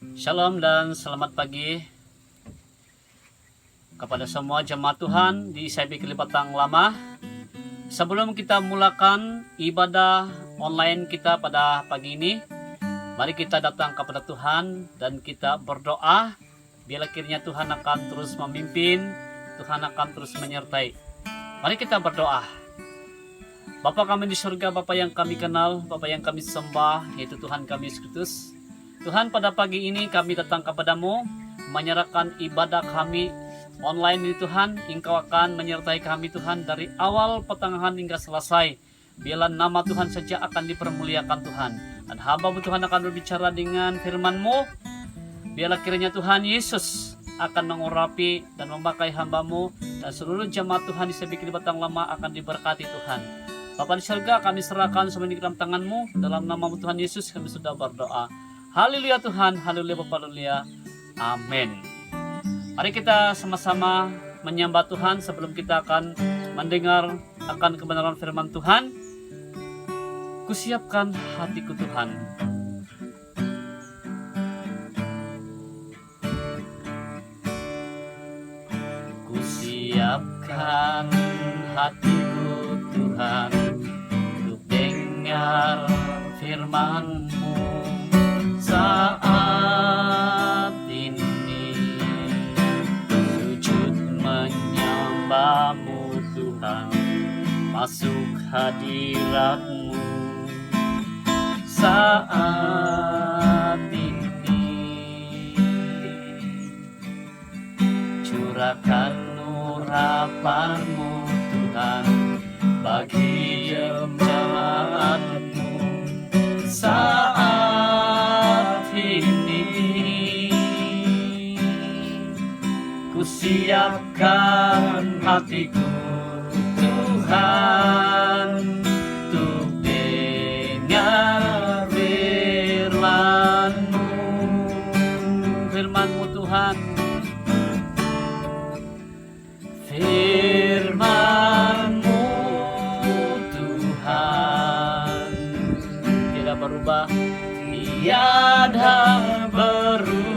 Shalom dan selamat pagi kepada semua jemaat Tuhan di ICB Kalibatang Lama. Sebelum kita mulakan ibadah online kita pada pagi ini, mari kita datang kepada Tuhan dan kita berdoa. Biar kiranya Tuhan akan terus memimpin, Tuhan akan terus menyertai. Mari kita berdoa. Bapa kami di surga, Bapa yang kami kenal, Bapa yang kami sembah, yaitu Tuhan kami Yesus Kristus. Tuhan, pada pagi ini kami datang kepadamu, menyerahkan ibadah kami online ini Tuhan. Engkau akan menyertai kami Tuhan dari awal pertengahan hingga selesai. Biarlah nama Tuhan saja akan dipermuliakan Tuhan. Dan hamba-Mu Tuhan akan berbicara dengan firman-Mu. Biarlah kiranya Tuhan Yesus akan mengurapi dan memakai hamba-Mu. Dan seluruh jemaat Tuhan di ICB Kalibatang Lama akan diberkati Tuhan. Bapa di surga, kami serahkan semua ini ke dalam tangan-Mu. Dalam nama-Mu Tuhan Yesus kami sudah berdoa. Haleluya Tuhan, haleluya Bapa, haleluya. Amin. Mari kita sama-sama menyembah Tuhan sebelum kita akan mendengar akan kebenaran firman Tuhan. Kusiapkan hatiku Tuhan. Kusiapkan hatiku Tuhan untuk dengar firman-Mu saat ini. Sujud menyembah-Mu Tuhan, masuk hadirat-Mu saat ini. Curahkan urapan-Mu Tuhan bagi jemaat-Mu saat ini. Kusiapkan hatiku Tuhan untuk dengar firman-Mu. Firman-Mu Tuhan, firman-Mu Tuhan tidak berubah, tiada berubah.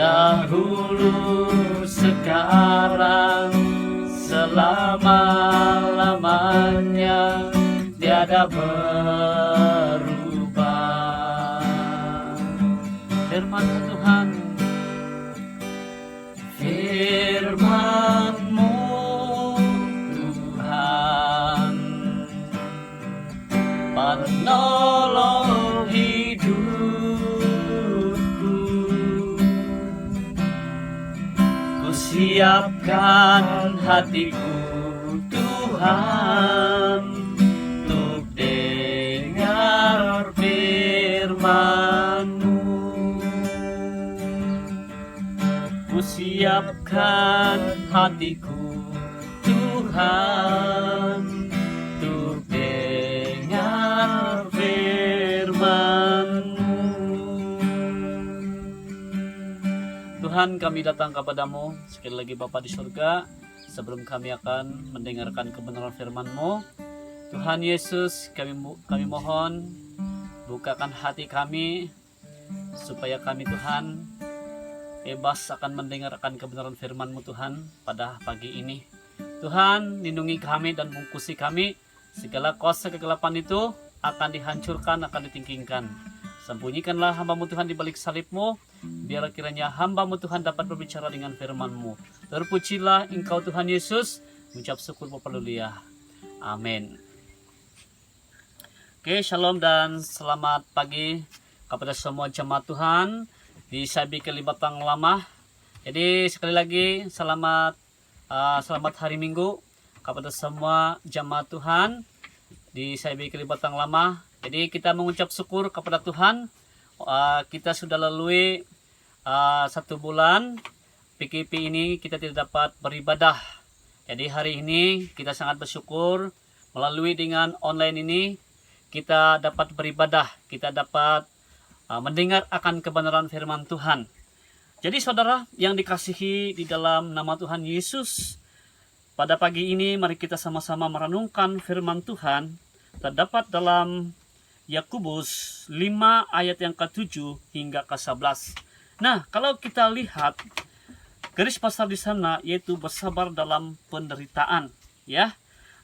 Dahulu, sekarang, selama-lamanya tiada berubah. Firman-Mu Tuhan, firman-Mu Tuhan, penolong hidupku. Kusiapkan hatiku Tuhan untuk dengar firman-Mu. Kusiapkan hatiku Tuhan untuk dengar firman-Mu. Tuhan, kami datang kepadamu sekali lagi Bapa di surga. Sebelum kami akan mendengarkan kebenaran firman-Mu, Tuhan Yesus, kami mohon bukakan hati kami supaya kami Tuhan bebas akan mendengarkan kebenaran firman-Mu Tuhan pada pagi ini. Tuhan, lindungi kami dan bungkusi kami. Segala kuasa kegelapan itu akan dihancurkan, akan ditingkingkan. Sembunyikanlah hamba-Mu Tuhan di balik salib-Mu. Biarlah kiranya hamba-Mu Tuhan dapat berbicara dengan firman-Mu. Terpujilah Engkau Tuhan Yesus. Mengucap syukur Bapa, haleluya. Amin. Oke, shalom dan selamat pagi kepada semua jemaat Tuhan di ICB Kalibatang Lama. Jadi sekali lagi selamat hari Minggu kepada semua jemaat Tuhan di ICB Kalibatang Lama. Jadi kita mengucap syukur kepada Tuhan. Kita sudah lalui 1 bulan PKP ini kita tidak dapat beribadah. Jadi hari ini kita sangat bersyukur melalui dengan online ini kita dapat beribadah, kita dapat mendengar akan kebenaran firman Tuhan. Jadi saudara yang dikasihi di dalam nama Tuhan Yesus, pada pagi ini mari kita sama-sama merenungkan firman Tuhan terdapat dalam Yakobus 5 ayat yang ke-7 hingga ke-11. Nah, kalau kita lihat garis besar di sana yaitu bersabar dalam penderitaan, ya.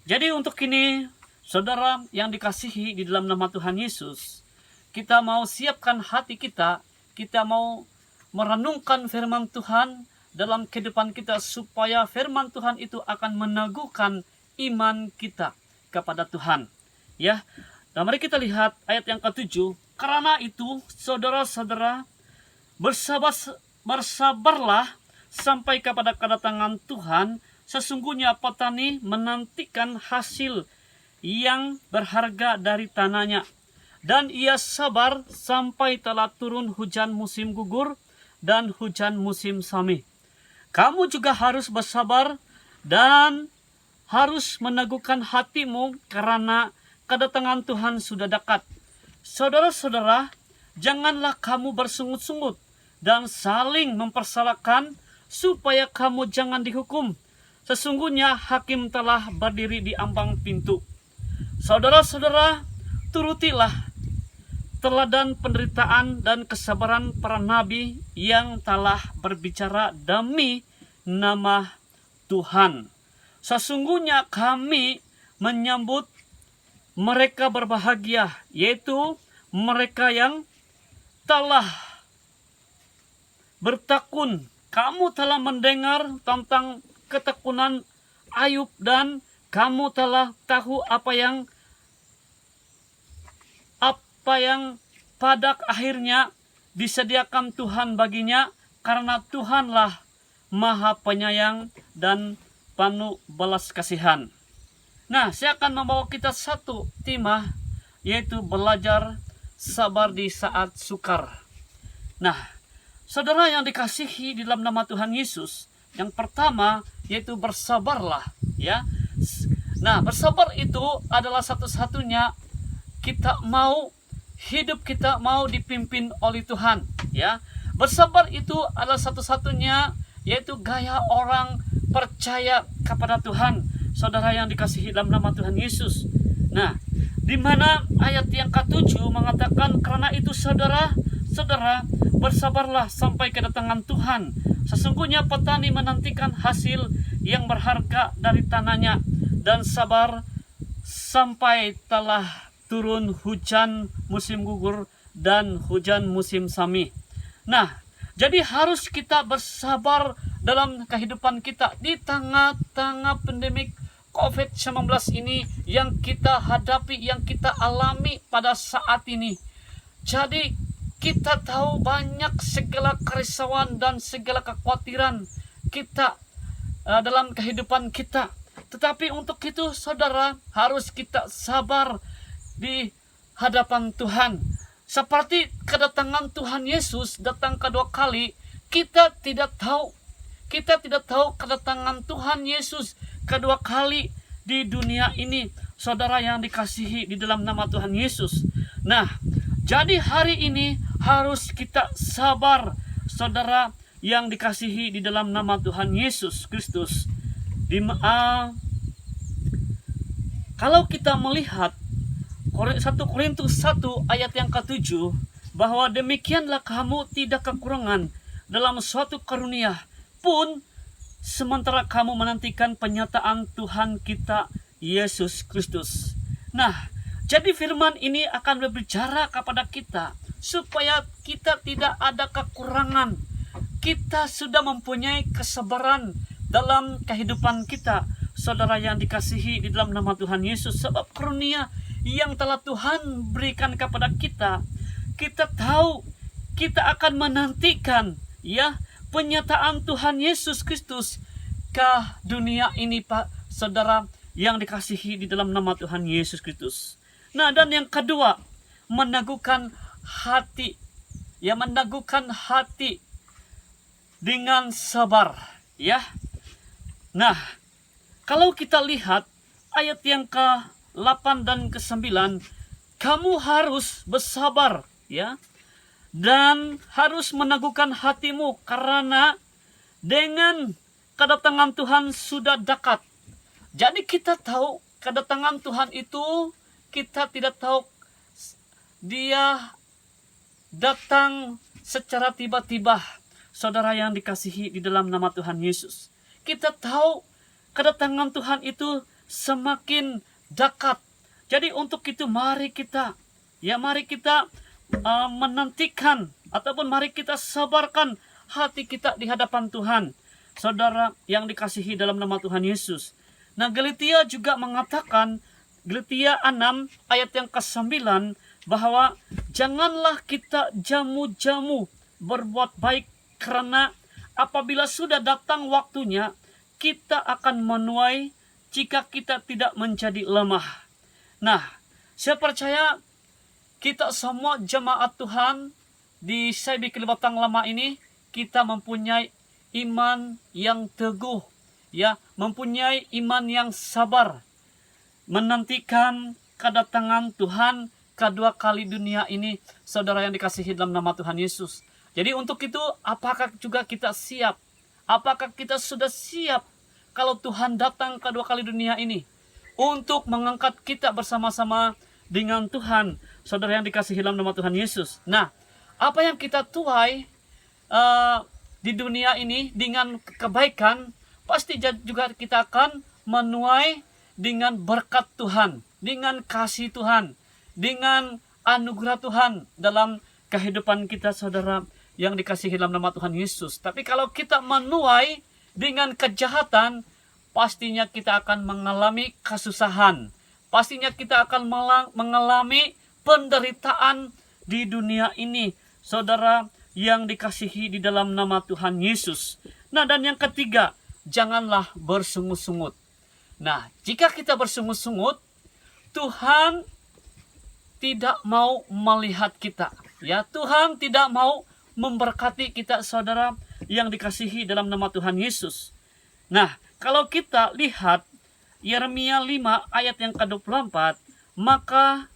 Jadi untuk ini, saudara yang dikasihi di dalam nama Tuhan Yesus, kita mau siapkan hati kita, kita mau merenungkan firman Tuhan dalam kehidupan kita supaya firman Tuhan itu akan meneguhkan iman kita kepada Tuhan. Ya. Dan mari kita lihat ayat yang ke-7. Karena itu, saudara-saudara, bersabarlah sampai kepada kedatangan Tuhan. Sesungguhnya petani menantikan hasil yang berharga dari tanahnya. Dan ia sabar sampai telah turun hujan musim gugur dan hujan musim semi. Kamu juga harus bersabar dan harus meneguhkan hatimu karena kedatangan Tuhan sudah dekat. Saudara-saudara, janganlah kamu bersungut-sungut dan saling mempersalahkan supaya kamu jangan dihukum. Sesungguhnya hakim telah berdiri di ambang pintu. Saudara-saudara, turutilah teladan penderitaan dan kesabaran para nabi yang telah berbicara demi nama Tuhan. Sesungguhnya kami menyambut mereka berbahagia, yaitu mereka yang telah bertakun. Kamu telah mendengar tentang ketekunan Ayub dan kamu telah tahu apa yang pada akhirnya disediakan Tuhan baginya, karena Tuhanlah Maha Penyayang dan penuh belas kasihan. Nah, saya akan membawa kita satu tema, yaitu belajar sabar di saat sukar. Nah, saudara yang dikasihi di dalam nama Tuhan Yesus, yang pertama yaitu bersabarlah, ya. Nah, bersabar itu adalah satu-satunya hidup kita mau dipimpin oleh Tuhan, ya. Bersabar itu adalah satu-satunya yaitu gaya orang percaya kepada Tuhan. Saudara yang dikasihi dalam nama Tuhan Yesus. Nah, di mana ayat yang ke-7 mengatakan, karena itu saudara bersabarlah sampai kedatangan Tuhan. Sesungguhnya petani menantikan hasil yang berharga dari tanahnya dan sabar sampai telah turun hujan musim gugur dan hujan musim semi. Nah, jadi harus kita bersabar dalam kehidupan kita di tengah-tengah pandemik COVID-19 ini yang kita hadapi, yang kita alami pada saat ini. Jadi kita tahu banyak segala kerisauan dan segala kekhawatiran kita dalam kehidupan kita. Tetapi untuk itu saudara harus kita sabar di hadapan Tuhan. Seperti kedatangan Tuhan Yesus datang kedua kali, kita tidak tahu kedatangan Tuhan Yesus kedua kali di dunia ini, saudara yang dikasihi di dalam nama Tuhan Yesus. Nah, jadi hari ini harus kita sabar, saudara yang dikasihi di dalam nama Tuhan Yesus Kristus. Kalau kita melihat 1 Korintus 1 ayat yang ke-7, bahwa demikianlah kamu tidak kekurangan dalam suatu karunia pun, sementara kamu menantikan penyataan Tuhan kita Yesus Kristus. Nah, jadi firman ini akan berbicara kepada kita supaya kita tidak ada kekurangan. Kita sudah mempunyai kesabaran dalam kehidupan kita, saudara yang dikasihi di dalam nama Tuhan Yesus. Sebab karunia yang telah Tuhan berikan kepada kita, kita tahu kita akan menantikan, ya, penyataan Tuhan Yesus Kristus ke dunia ini, Pak, saudara yang dikasihi di dalam nama Tuhan Yesus Kristus. Nah, dan yang kedua, meneguhkan hati, ya, meneguhkan hati dengan sabar, ya. Nah, kalau kita lihat ayat yang ke-8 dan ke-9, kamu harus bersabar, ya, dan harus meneguhkan hatimu karena dengan kedatangan Tuhan sudah dekat. Jadi kita tahu kedatangan Tuhan itu, kita tidak tahu dia datang secara tiba-tiba. Saudara yang dikasihi di dalam nama Tuhan Yesus, kita tahu kedatangan Tuhan itu semakin dekat. Jadi untuk itu mari kita menantikan ataupun mari kita sabarkan hati kita di hadapan Tuhan. Saudara yang dikasihi dalam nama Tuhan Yesus. Nah, Galatia juga mengatakan, Galatia 6 ayat yang ke-9, bahwa janganlah kita jamu-jamu berbuat baik, karena apabila sudah datang waktunya, kita akan menuai jika kita tidak menjadi lemah. Nah, saya percaya kita semua jemaat Tuhan di SIB Kalibatang Lama ini, kita mempunyai iman yang teguh, mempunyai iman yang sabar, menantikan kedatangan Tuhan kedua kali dunia ini, saudara yang dikasihi dalam nama Tuhan Yesus. Jadi untuk itu, apakah juga kita siap? Apakah kita sudah siap kalau Tuhan datang kedua kali dunia ini untuk mengangkat kita bersama-sama dengan Tuhan, saudara yang dikasihi dalam nama Tuhan Yesus. Nah, apa yang kita tuai di dunia ini dengan kebaikan, pasti juga kita akan menuai dengan berkat Tuhan, dengan kasih Tuhan, dengan anugerah Tuhan dalam kehidupan kita, saudara yang dikasihi dalam nama Tuhan Yesus. Tapi kalau kita menuai dengan kejahatan, pastinya kita akan mengalami kesusahan. Pastinya kita akan mengalami penderitaan di dunia ini, saudara yang dikasihi di dalam nama Tuhan Yesus. Nah, dan yang ketiga, janganlah bersungut-sungut. Nah, jika kita bersungut-sungut, Tuhan tidak mau melihat kita. Tuhan tidak mau memberkati kita, saudara yang dikasihi dalam nama Tuhan Yesus. Nah, kalau kita lihat Yeremia 5 ayat yang ke-24, maka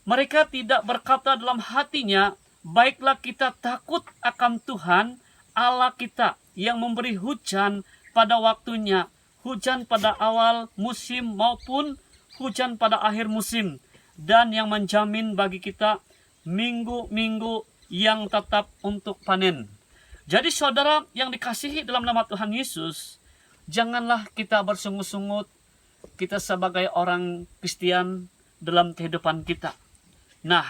mereka tidak berkata dalam hatinya, baiklah kita takut akan Tuhan Allah kita yang memberi hujan pada waktunya, hujan pada awal musim maupun hujan pada akhir musim, dan yang menjamin bagi kita minggu-minggu yang tetap untuk panen. Jadi saudara yang dikasihi dalam nama Tuhan Yesus, janganlah kita bersungut-sungut kita sebagai orang Kristen dalam kehidupan kita. Nah,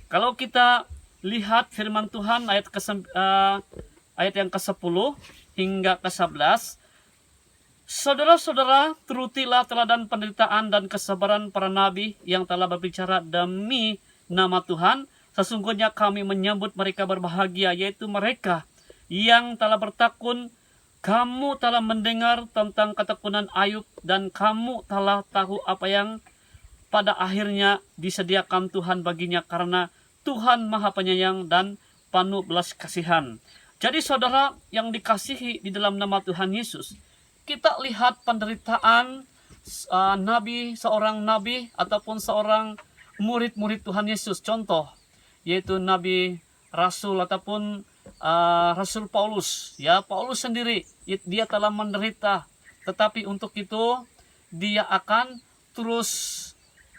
kalau kita lihat firman Tuhan ayat yang ke-10 hingga ke-11, saudara-saudara, turutilah teladan penderitaan dan kesabaran para nabi yang telah berbicara demi nama Tuhan. Sesungguhnya kami menyambut mereka berbahagia, yaitu mereka yang telah bertakun. Kamu telah mendengar tentang ketekunan Ayub, dan kamu telah tahu apa yang pada akhirnya disediakan Tuhan baginya, karena Tuhan Maha Penyayang dan penuh belas kasihan. Jadi saudara yang dikasihi di dalam nama Tuhan Yesus, kita lihat penderitaan seorang nabi ataupun seorang murid-murid Tuhan Yesus. Contoh, yaitu Nabi Rasul ataupun Rasul Paulus. Paulus sendiri, dia telah menderita, tetapi untuk itu dia akan terus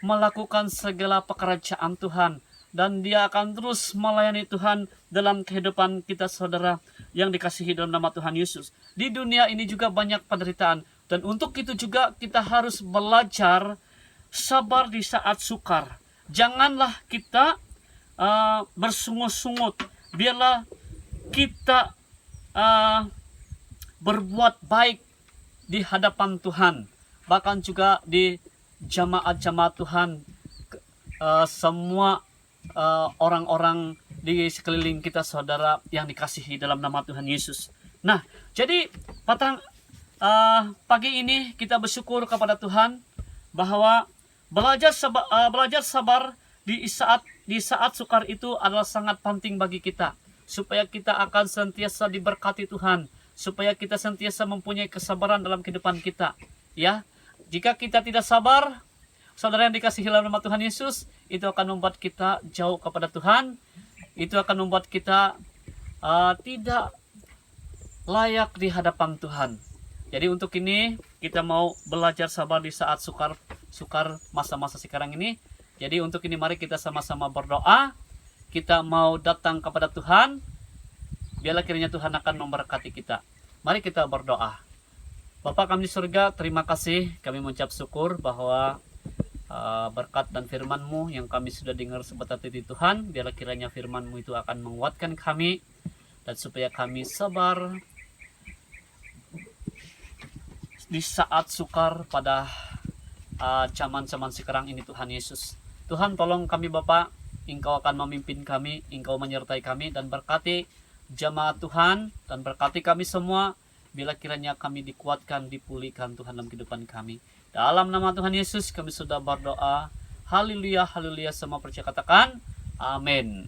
melakukan segala pekerjaan Tuhan, dan dia akan terus melayani Tuhan dalam kehidupan kita, saudara yang dikasihi dalam nama Tuhan Yesus. Di dunia ini juga banyak penderitaan, dan untuk itu juga kita harus belajar sabar di saat sukar. Janganlah kita bersungut-sungut. Biarlah kita berbuat baik di hadapan Tuhan, bahkan juga di jamaat-jamaat Tuhan, semua orang-orang di sekeliling kita, saudara yang dikasihi dalam nama Tuhan Yesus. Nah, jadi pagi ini kita bersyukur kepada Tuhan bahwa belajar sabar di saat sukar itu adalah sangat penting bagi kita, supaya kita akan senantiasa diberkati Tuhan, supaya kita senantiasa mempunyai kesabaran dalam kehidupan kita. Jika kita tidak sabar, saudara yang dikasihi dalam nama Tuhan Yesus, itu akan membuat kita jauh kepada Tuhan. Itu akan membuat kita tidak layak di hadapan Tuhan. Jadi untuk ini kita mau belajar sabar di saat sukar masa-masa sekarang ini. Jadi untuk ini mari kita sama-sama berdoa. Kita mau datang kepada Tuhan. Biarlah kiranya Tuhan akan memberkati kita. Mari kita berdoa. Bapa kami di surga, terima kasih. Kami mengucap syukur bahwa berkat dan firman-Mu yang kami sudah dengar sebentar tadi Tuhan. Biarlah kiranya firman-Mu itu akan menguatkan kami. Dan supaya kami sabar di saat sukar pada zaman-zaman sekarang ini Tuhan Yesus. Tuhan tolong kami Bapa, Engkau akan memimpin kami, Engkau menyertai kami dan berkati jamaat Tuhan dan berkati kami semua. Bila kiranya kami dikuatkan, dipulihkan Tuhan dalam kehidupan kami. Dalam nama Tuhan Yesus kami sudah berdoa. Haleluya, haleluya, semua percaya katakan amin.